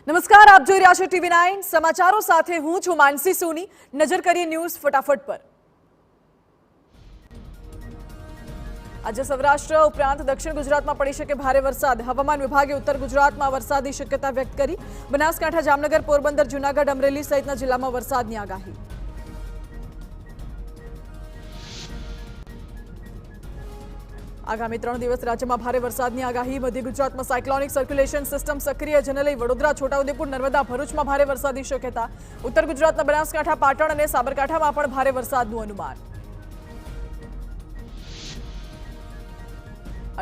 નમસ્કાર, આપ જોઈ રહ્યા છો TV9 સમાચારો સાથે હું છું માનસી સોની। નજર કરીએ ન્યૂઝ ફટાફટ પર। આજે સૌરાષ્ટ્ર ઉપરાંત દક્ષિણ ગુજરાતમાં પડી શકે ભારે વરસાદ। હવામાન વિભાગે ઉત્તર ગુજરાતમાં વરસાદની શક્યતા વ્યક્ત કરી। બનાસકાંઠા, જામનગર, પોરબંદર, જૂનાગઢ, અમરેલી સહિતના જિલ્લામાં વરસાદની આગાહી। આગામી 3 દિવસ રાજ્યમાં ભારે વરસાદની આગાહી। મધ્ય ગુજરાતમાં સાયક્લોનિક સર્ક્યુલેશન સિસ્ટમ સક્રિય, જેને લઈ વડોદરા, છોટાઉદેપુર, નર્મદા, ભરૂચમાં ભારે વરસાદની શક્યતા। ઉત્તર ગુજરાતના બનાસકાંઠા, પાટણ અને સાબરકાંઠામાં પણ ભારે વરસાદનું અનુમાન।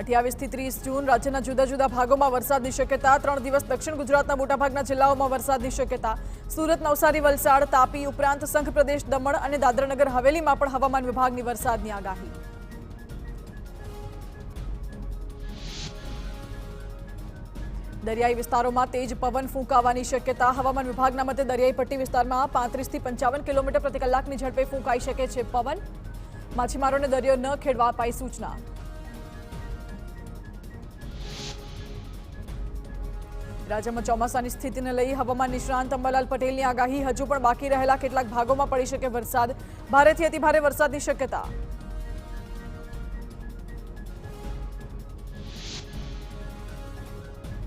28 થી 30 જૂન રાજ્યના જુદા જુદા ભાગોમાં વરસાદની શક્યતા। 3 દિવસ દક્ષિણ ગુજરાતના મોટાભાગના જિલ્લાઓમાં વરસાદની શક્યતા। સુરત, નવસારી, વલસાડ, તાપી ઉપરાંત સંઘ પ્રદેશ, દમણ અને દાદરાનગર હવેલીમાં પણ હવામાન વિભાગની વરસાદની આગાહી। દરિયાઈ વિસ્તારોમાં તેજ પવન ફૂંકાવાની શક્યતા। હવામાન વિભાગના મતે દરિયાઈ પટ્ટી વિસ્તારમાં 35 થી 55 કિલોમીટર પ્રતિ કલાકની ઝડપે ફૂંકાઈ શકે છે પવન। માછીમારોને દરિયો ન ખેડવા અપાઈ સૂચના। રાજ્યમાં ચોમાસાની સ્થિતિને લઈ હવામાન નિષ્ણાંત અંબાલાલ પટેલની આગાહી। હજુ પણ બાકી રહેલા કેટલાક ભાગોમાં પડી શકે વરસાદ। ભારેથી અતિભારે વરસાદની શક્યતા।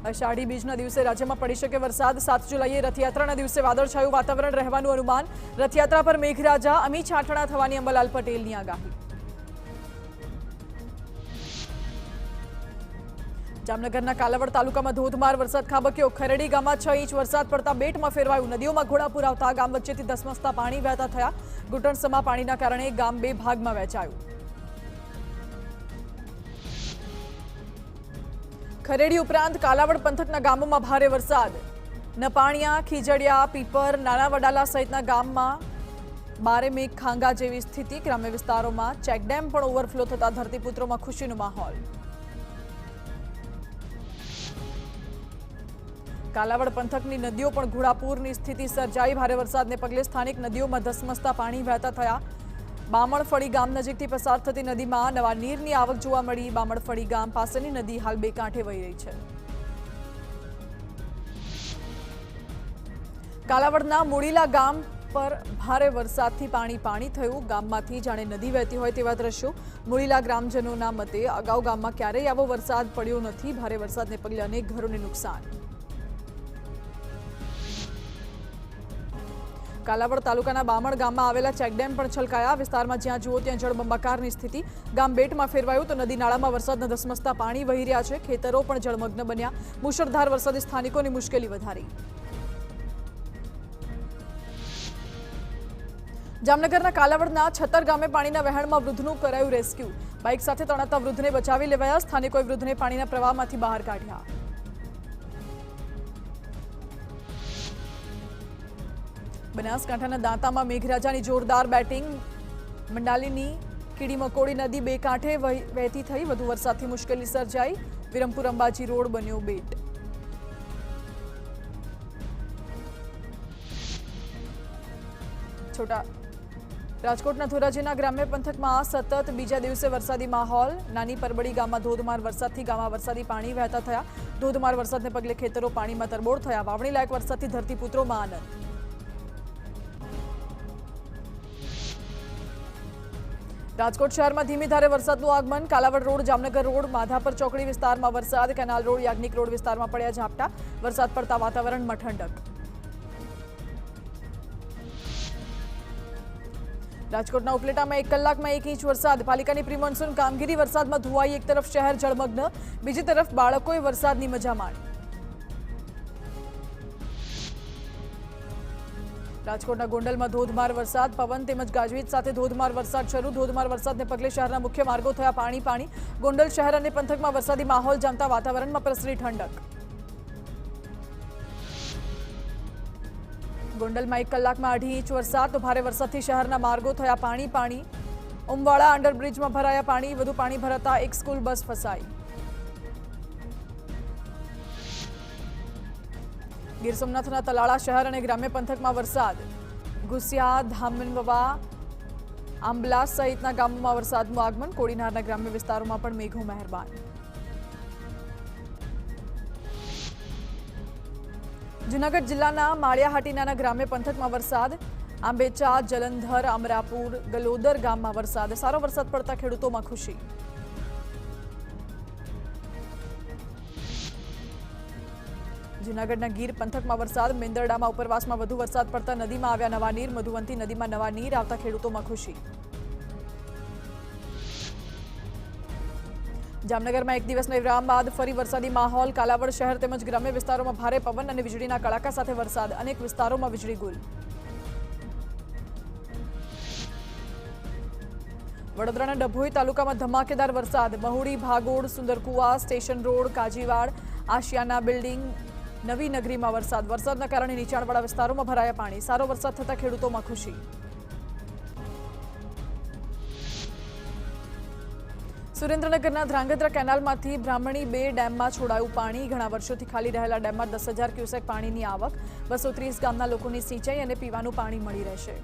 અષાઢી બીજના દિવસે રાજ્યમાં પડી શકે વરસાદ। 7 જુલાઈએ રથયાત્રાના દિવસે વાદળછાયું વાતાવરણ રહેવાનું અનુમાન। રથયાત્રા પર મેઘરાજા, અમી છાંટણા થવાની અંબાલાલ પટેલની આગાહી। જામનગરના કાલાવડ તાલુકામાં ધોધમાર વરસાદ ખાબક્યો। ખરેડી ગામમાં 6 ઇંચ વરસાદ પડતા બેટમાં ફેરવાયું। નદીઓમાં ઘોડાપૂર આવતા ગામ વચ્ચેથી ધસમસતા પાણી વહેતા થયા। ઘૂંટણસમા પાણીના કારણે ગામ 2 ભાગમાં વહેંચાયું। ખરેડી ઉપરાંત કાલાવડ પંથકના ગામોમાં ભારે વરસાદ। નપાણિયા, ખીજડિયા, પીપર, નાના વડાલા સહિતના ગામમાં બારે મેઘ ખાંગા જેવી સ્થિતિ। ગ્રામ્ય વિસ્તારોમાં ચેકડેમ પણ ઓવરફ્લો થતા ધરતીપુત્રોમાં ખુશીનો માહોલ। કાલાવડ પંથકની નદીઓ પણ ઘોડાપૂરની સ્થિતિ સર્જાઈ। ભારે વરસાદને પગલે સ્થાનિક નદીઓમાં ધસમસતા પાણી વહેતા થયા। બામણફળી ગામ નજીકથી પસાર થતી નદીમાં નવા નીરની આવક જોવા મળી। બામણફળી ગામ પાસેની નદી હાલ 2 કાંઠે વહી રહી છે। કાલાવડના મોડીલા ગામ પર ભારે વરસાદથી પાણી થયું। ગામમાંથી જાણે નદી વહેતી હોય તેવા દ્રશ્યો। મોડીલા ગ્રામજનોના મતે અગાઉ ગામમાં ક્યારેય આવો વરસાદ પડ્યો નથી। ભારે વરસાદને પગલે અનેક ઘરોને નુકસાન। કાલાવડ તાલુકાના બામણ ગામમાં આવેલા ચેકડેમ પણ છલકાયા। વિસ્તારમાં જ્યાં જુઓ ત્યાં જળબંબાકારની સ્થિતિ। ગામ બેટમાં ફેરવાયું તો નદી નાળામાં વરસાદના ધસમસતા પાણી વહી રહ્યા છે। ખેતરો પણ જળમગ્ન બન્યા। મુશળધાર વરસાદે સ્થાનિકોની મુશ્કેલી વધારી। જામનગરના કાલાવડના છતર ગામે પાણીના વહેણમાં વૃદ્ધનું કરાયું રેસ્ક્યુ। બાઇક સાથે તણાતા વૃદ્ધને બચાવી લેવાયા। સ્થાનિકોએ વૃદ્ધને પાણીના પ્રવાહમાંથી બહાર કાઢ્યા। બનાસકાંઠાના દાંતામાં મેઘરાજાની જોરદાર બેટિંગ। મંડાલીની કીડી મકોડી નદી 2 કાંઠે વહેતી થઈ। વધુ વરસાદથી મુશ્કેલી સર્જાઈ। વિરમપુર અંબાજી રોડ બન્યો બેટ। રાજકોટના ધોરાજીના ગ્રામ્ય પંથકમાં સતત બીજા દિવસે વરસાદી માહોલ। નાની પરબડી ગામમાં ધોધમાર વરસાદથી ગામમાં વરસાદી પાણી વહેતા થયા। ધોધમાર વરસાદને પગલે ખેતરો પાણીમાં તરબોળ થયા। વાવણી લાયક વરસાદથી ધરતીપુત્રોમાં આનંદ। રાજકોટ શહેરમાં ધીમી ધારે વરસાદનું આગમન। કાલાવડ રોડ, જામનગર રોડ, માધાપર ચોકડી વિસ્તારમાં વરસાદ। કેનાલ રોડ, યાજ્ઞિક રોડ વિસ્તારમાં પડ્યા ઝાપટા। વરસાદ પડતા વાતાવરણમાં ઠંડક। રાજકોટના ઉપલેટામાં 1 કલાકમાં 1 ઇંચ વરસાદ। પાલિકાની પ્રી મોન્સૂન કામગીરી વરસાદમાં ધોવાઈ। એક તરફ શહેર જળમગ્ન, બીજી તરફ બાળકોએ વરસાદની મજા માણી। રાજકોટના ગોંડલમાં ધોધમાર વરસાદ। પવન તેમજ ગાજવીજ સાથે ધોધમાર વરસાદ શરૂ। ધોધમાર વરસાદને પગલે શહેરના મુખ્ય માર્ગો થયા પાણી। ગોંડલ શહેર અને પંથકમાં વરસાદી માહોલ જામતા વાતાવરણમાં પ્રસરી ઠંડક। ગોંડલમાં 1 કલાકમાં 2.5 ઇંચ વરસાદ। તો ભારે વરસાદથી શહેરના માર્ગો થયા પાણી। ઉમવાડા અંડરબ્રિજમાં ભરાયા પાણી। વધુ પાણી ભરાતા એક સ્કૂલ બસ ફસાઈ। ગીર સોમનાથના તલાળા શહેર અને ગ્રામ્ય પંથકમાં વરસાદ। ગુસિયા, ધામનવવા, આંબલા સહિતના ગામોમાં વરસાદનું આગમન। કોડીનારના ગ્રામ્ય વિસ્તારોમાં પણ મેઘો મહેરબાન। જૂનાગઢ જિલ્લાના માળિયાહાટીના ગ્રામ્ય પંથકમાં વરસાદ. આંબેચા, જલંધર, અમરાપુર, ગલોદર ગામમાં વરસાદ. સારો વરસાદ પડતા ખેડૂતોમાં ખુશી. જૂનાગઢના ગીર પંથકમાં વરસાદ. મેંદરડામાં ઉપરવાસમાં વધુ વરસાદ પડતા નદીમાં આવ્યા નવા નીર. મધુવંતી નદીમાં નવા નીર આવતા ખેડૂતોમાં ખુશી. જામનગરમાં એક દિવસના વિરામ બાદ ફરી વરસાદી માહોલ. કાલાવડ શહેર તેમજ ગ્રામ્ય વિસ્તારોમાં ભારે પવન અને વીજળીના કડાકા સાથે વરસાદ. અનેક વિસ્તારોમાં વીજળી ગુલ. વડોદરાના ડભોઈ તાલુકામાં ધમાકેદાર વરસાદ. મહુડી, ભાગોળ, સુંદરકુવા, station road, Kajiwad, Ashiyana building, નવી નગરીમાં વરસાદ. વરસાદના કારણે નીચાણવાળા વિસ્તારોમાં ભરાયા પાણી. સારો વરસાદ થતા ખેડૂતોમાં ખુશી. સુરેન્દ્રનગરના ધ્રાંગધ્રા કેનાલમાંથી બ્રાહ્મણી 2 ડેમમાં છોડાયું પાણી. ઘણા વર્ષોથી ખાલી રહેલા ડેમમાં 10,000 ક્યુસેક પાણીની આવક. 230 ગામના લોકોની સિંચાઈ અને પીવાનું પાણી મળી રહેશે.